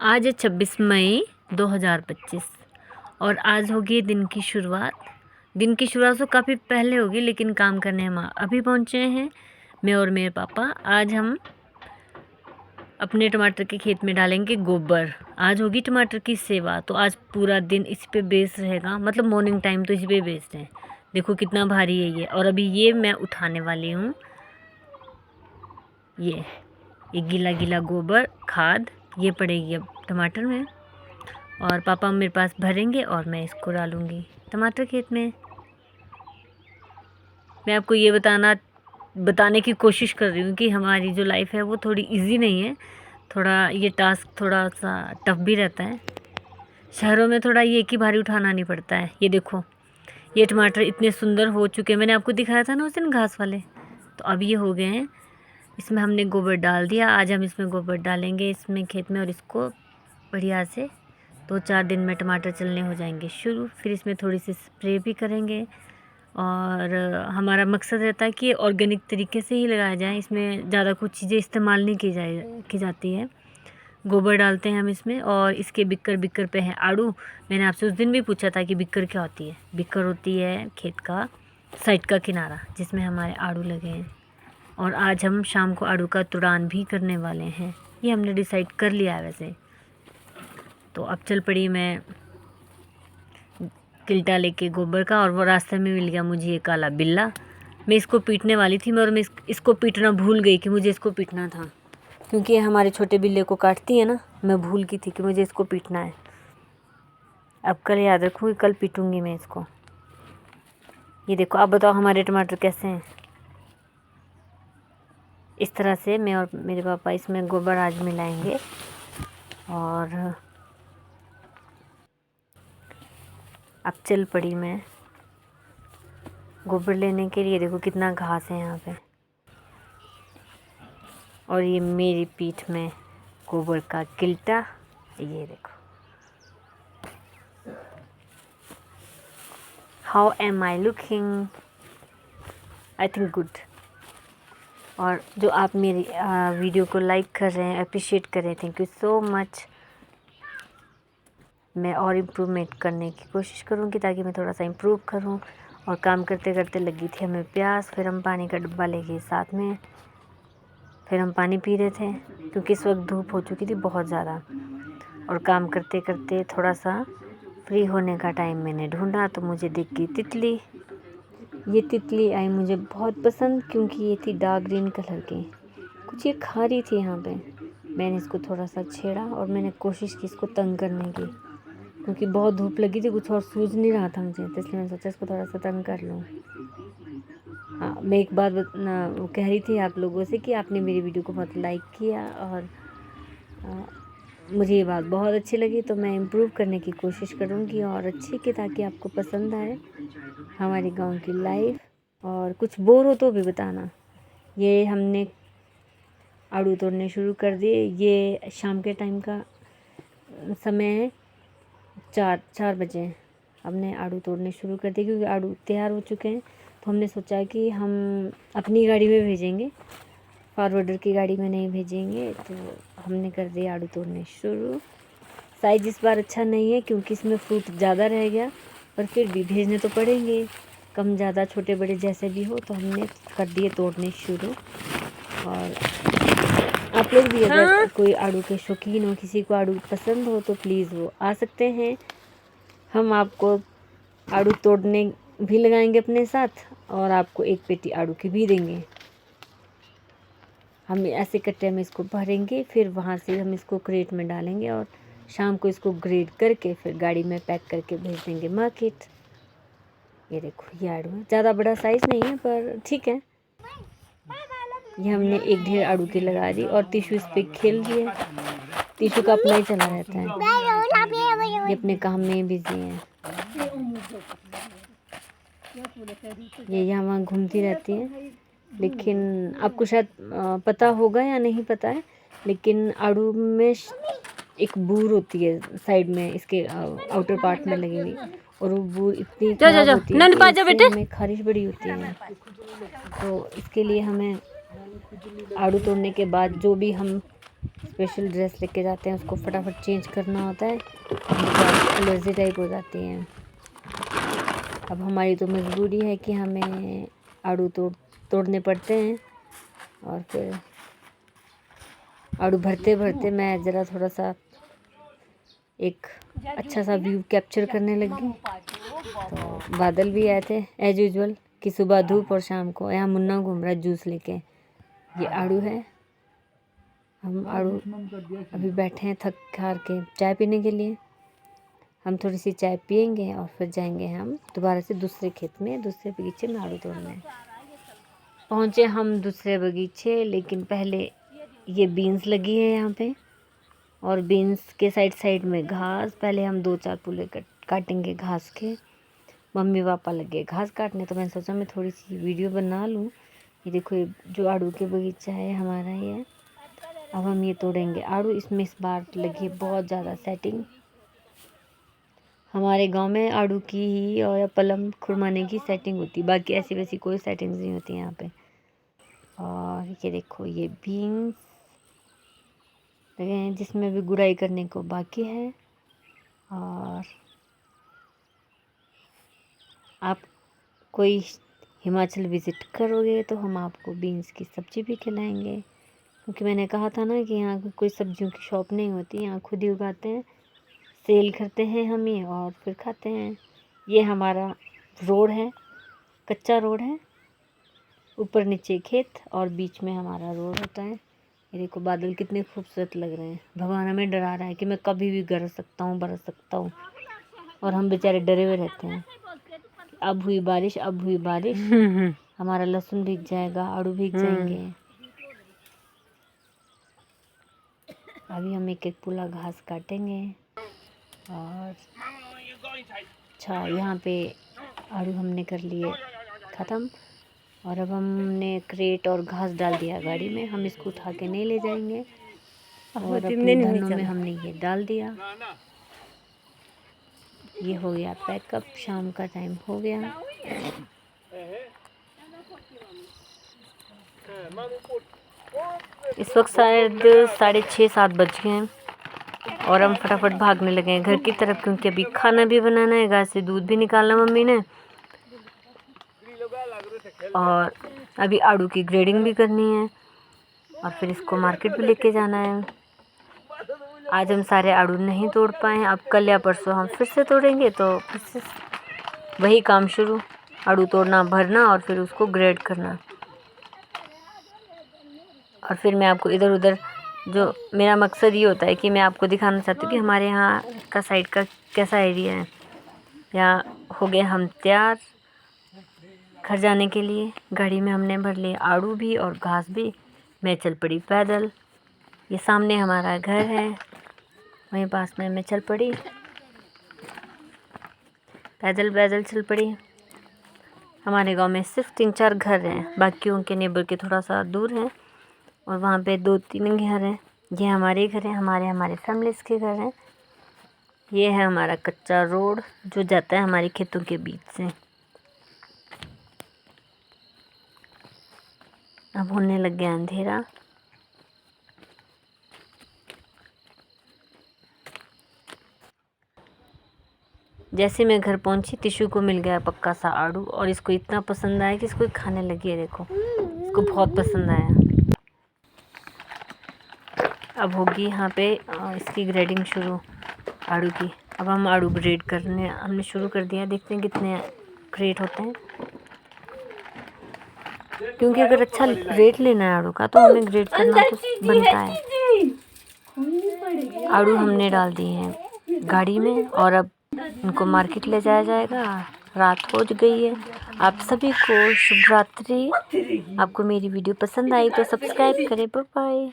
आज है 26 मई 2025 और आज होगी दिन की शुरुआत। दिन की शुरुआत तो काफ़ी पहले होगी, लेकिन काम करने हम अभी पहुँचे हैं, मैं और मेरे पापा। आज हम अपने टमाटर के खेत में डालेंगे गोबर। आज होगी टमाटर की सेवा, तो आज पूरा दिन इस पे बेस्ड रहेगा, मतलब मॉर्निंग टाइम तो इस पे बेस्ड है। देखो कितना भारी है ये, और अभी ये मैं उठाने वाली हूँ। ये गीला गीला गोबर खाद ये पड़ेगी अब टमाटर में, और पापा मेरे पास भरेंगे और मैं इसको डालूँगी टमाटर खेत में। मैं आपको ये बताने की कोशिश कर रही हूँ कि हमारी जो लाइफ है वो थोड़ी इजी नहीं है, थोड़ा ये टास्क थोड़ा सा टफ भी रहता है। शहरों में थोड़ा ये कि भारी उठाना नहीं पड़ता है। ये देखो ये टमाटर इतने सुंदर हो चुके हैं, मैंने आपको दिखाया था ना उस दिन घास वाले, तो अब ये हो गए हैं। इसमें हमने गोबर डाल दिया। आज हम इसमें गोबर डालेंगे इसमें खेत में, और इसको बढ़िया से 2-4 दिन में टमाटर चलने हो जाएंगे शुरू। फिर इसमें थोड़ी सी स्प्रे भी करेंगे, और हमारा मकसद रहता है कि ऑर्गेनिक तरीके से ही लगाया जाए। इसमें ज़्यादा कुछ चीज़ें इस्तेमाल नहीं की जाती है। गोबर डालते हैं हम इसमें, और इसके बिक्कर पे है आड़ू। मैंने आपसे उस दिन भी पूछा था कि बिक्कर क्या होती है। बिक्कर होती है खेत का साइड का किनारा जिसमें हमारे आड़ू लगे हैं, और आज हम शाम को आड़ू का तुड़ान भी करने वाले हैं। ये हमने डिसाइड कर लिया है वैसे। तो अब चल पड़ी मैं किल्टा लेके गोबर का, और वो रास्ते में मिल गया मुझे ये काला बिल्ला। मैं इसको पीटने वाली थी, मैं इसको पीटना भूल गई कि मुझे इसको पीटना था, क्योंकि ये हमारे छोटे बिल्ले को काटती है ना। मैं भूल गई थी कि मुझे इसको पीटना है। अब कल याद रखूँगी, कल पीटूँगी मैं इसको। ये देखो, अब बताओ हमारे टमाटर कैसे हैं। इस तरह से मैं और मेरे पापा इसमें गोबर आज मिलाएंगे, और अब चल पड़ी मैं गोबर लेने के लिए। देखो कितना घास है यहाँ पे, और ये मेरी पीठ में गोबर का किल्टा। ये देखो, how am I looking? I think good. और जो आप मेरी वीडियो को लाइक कर रहे हैं, अप्रिशिएट कर रहे हैं, थैंक यू सो मच। मैं और इम्प्रूवमेंट करने की कोशिश करूँगी, ताकि मैं थोड़ा सा इम्प्रूव करूँ। और काम करते करते लगी थी हमें प्यास, फिर हम पानी का डब्बा ले गए साथ में, फिर हम पानी पी रहे थे, क्योंकि इस वक्त धूप हो चुकी थी बहुत ज़्यादा। और काम करते करते थोड़ा सा फ्री होने का टाइम मैंने ढूंढा, तो मुझे दिख गई तितली। ये तितली आई मुझे बहुत पसंद, क्योंकि ये थी डार्क ग्रीन कलर की। कुछ ये खा रही थी यहाँ पे। मैंने इसको थोड़ा सा छेड़ा, और मैंने कोशिश की इसको तंग करने की, क्योंकि बहुत धूप लगी थी, कुछ और सूझ नहीं रहा था मुझे, तो इसलिए मैंने सोचा इसको थोड़ा सा तंग कर लूँ। हाँ, मैं एक बात वो कह रही थी आप लोगों से कि आपने मेरी वीडियो को बहुत लाइक किया, और मुझे ये बात बहुत अच्छी लगी। तो मैं इम्प्रूव करने की कोशिश करूँगी और अच्छी की, ताकि आपको पसंद आए हमारे गांव की लाइफ। और कुछ बोर हो तो भी बताना। ये हमने आड़ू तोड़ने शुरू कर दिए। ये शाम के टाइम का समय है, 4 बजे हमने आड़ू तोड़ने शुरू कर दिए, क्योंकि आड़ू तैयार हो चुके हैं। तो हमने सोचा कि हम अपनी गाड़ी में भेजेंगे, फॉरवर्डर की गाड़ी में नहीं भेजेंगे। तो हमने कर दिया आड़ू तोड़ने शुरू। साइज़ इस बार अच्छा नहीं है, क्योंकि इसमें फ्रूट ज़्यादा रह गया, पर फिर भी भेजने तो पड़ेंगे, कम ज़्यादा छोटे बड़े जैसे भी हो। तो हमने कर दिए तोड़ने शुरू। और आप लोग भी अगर कोई आड़ू के शौकीन हो, किसी को आड़ू पसंद हो, तो प्लीज़ वो आ सकते हैं। हम आपको आड़ू तोड़ने भी लगाएंगे अपने साथ, और आपको एक पेटी आड़ू की भी देंगे। हम ऐसे कट्टे में इसको भरेंगे, फिर वहाँ से हम इसको क्रेट में डालेंगे, और शाम को इसको ग्रेड करके फिर गाड़ी में पैक करके भेज देंगे मार्केट। ये देखो ये आड़ू है, ज़्यादा बड़ा साइज़ नहीं है, पर ठीक है। ये हमने एक ढेर आड़ू की लगा दी, और टिशू इस पर खेल दिए। टिशू का अपना ही चला रहता है, ये अपने काम में बिजी है। ये यहाँ वहाँ घूमती रहती है, लेकिन आपको शायद पता होगा या नहीं पता है, लेकिन आड़ू में एक बूर होती है साइड में, इसके आउटर पार्ट में लगी हुई, और वो बूर इतनी खराब होती है कि हमें खारिश बड़ी होती है। तो इसके लिए हमें आड़ू तोड़ने के बाद जो भी हम स्पेशल ड्रेस लेके जाते हैं, उसको फटाफट चेंज करना होता है, एलर्जी टाइप हो जाती है। अब हमारी तो मजबूरी है कि हमें आड़ू तोड़ने पड़ते हैं। और फिर आड़ू भरते भरते मैं ज़रा थोड़ा सा एक अच्छा सा व्यू कैप्चर करने लगी। तो बादल भी आए थे एज यूजुअल कि सुबह धूप और शाम को। यहाँ मुन्ना घूम रहा है जूस लेके। ये आड़ू है। हम आड़ू अभी बैठे हैं थक हार के चाय पीने के लिए। हम थोड़ी सी चाय पियेंगे और फिर जाएंगे हम दोबारा से दूसरे खेत में, दूसरे बगीचे में आड़ू तोड़ने। पहुँचे हम दूसरे बगीचे, लेकिन पहले ये बीन्स लगी है यहाँ पे, और बीन्स के साइड साइड में घास। पहले हम 2-4 पुले काटेंगे घास के। मम्मी पापा लगे घास काटने, तो मैंने सोचा मैं थोड़ी सी वीडियो बना लूँ। ये देखो, ये जो आड़ू के बगीचा है हमारा ये। अब हम ये तोड़ेंगे आड़ू। इसमें इस बार लगी बहुत ज़्यादा सेटिंग। हमारे गांव में आड़ू की ही और पलम खुरमाने की सेटिंग होती, बाकी ऐसी वैसी कोई सेटिंग्स नहीं होती यहाँ पे। और ये देखो, ये बीन्स लगे हैं जिसमें भी गुड़ाई करने को बाकी है। और आप कोई हिमाचल विज़िट करोगे तो हम आपको बीन्स की सब्ज़ी भी खिलाएंगे, क्योंकि मैंने कहा था ना कि यहाँ कोई सब्जियों की शॉप नहीं होती, यहाँ खुद ही उगाते हैं, सेल करते हैं हम ये और फिर खाते हैं। ये हमारा रोड है, कच्चा रोड है, ऊपर नीचे खेत और बीच में हमारा रोड होता है। ये देखो बादल कितने खूबसूरत लग रहे हैं। भगवान हमें डरा रहा है कि मैं कभी भी गिर सकता हूँ, बरस सकता हूँ, और हम बेचारे डरे हुए रहते हैं। अब हुई बारिश, अब हुई बारिश, हमारा लहसुन भीग जाएगा, आड़ू भीग जाएंगे। अभी हम एक एक पुला घास काटेंगे। और अच्छा, यहाँ पे आड़ू हमने कर लिए ख़त्म। और अब हमने क्रेट और घास डाल दिया गाड़ी में। हम इसको उठा के नहीं ले जाएंगे, और अपने धनों में हमने ये डाल दिया। ये हो गया पैकअप। शाम का टाइम हो गया। इस वक्त शायद 6:30-7 बज गए हैं, और हम फटाफट भागने लगे हैं घर की तरफ, क्योंकि अभी खाना भी बनाना है, गाय से दूध भी निकालना मम्मी ने, और अभी आड़ू की ग्रेडिंग भी करनी है, और फिर इसको मार्केट भी लेके जाना है। आज हम सारे आड़ू नहीं तोड़ पाए। अब कल या परसों हम फिर से तोड़ेंगे, तो फिर से वही काम शुरू, आड़ू तोड़ना, भरना और फिर उसको ग्रेड करना। और फिर मैं आपको इधर उधर, जो मेरा मकसद ये होता है कि मैं आपको दिखाना चाहती हूँ कि हमारे यहाँ का साइड का कैसा एरिया है। यहाँ हो गए हम तैयार घर जाने के लिए। गाड़ी में हमने भर लिए आड़ू भी और घास भी। मैं चल पड़ी पैदल। ये सामने हमारा घर है, वहीं पास में मैं चल पड़ी, पैदल पैदल चल पड़ी। हमारे गांव में सिर्फ 3-4 घर हैं, बाकियों के नेबर के थोड़ा सा दूर हैं, और वहाँ पे 2-3 घर हैं। ये हमारे घर हैं, हमारे फैमिलीज़ के घर हैं। ये है हमारा कच्चा रोड जो जाता है हमारे खेतों के बीच से। अब होने लग गया अंधेरा। जैसे मैं घर पहुंची, टिशू को मिल गया पक्का सा आड़ू, और इसको इतना पसंद आया कि इसको खाने लगी है। देखो, इसको बहुत पसंद आया। अब होगी यहाँ पे इसकी ग्रेडिंग शुरू आड़ू की। अब हम आड़ू ग्रेड करने हमने शुरू कर दिया। देखते हैं कितने ग्रेड होते हैं, क्योंकि अगर अच्छा रेट लेना है आड़ू का तो हमें ग्रेड करना तो बनता है। आड़ू हमने डाल दिए हैं गाड़ी में, और अब इनको मार्केट ले जाया जाएगा। रात हो गई है। आप सभी को शुभ रात्रि। आपको मेरी वीडियो पसंद आई तो सब्सक्राइब करें। Bye bye.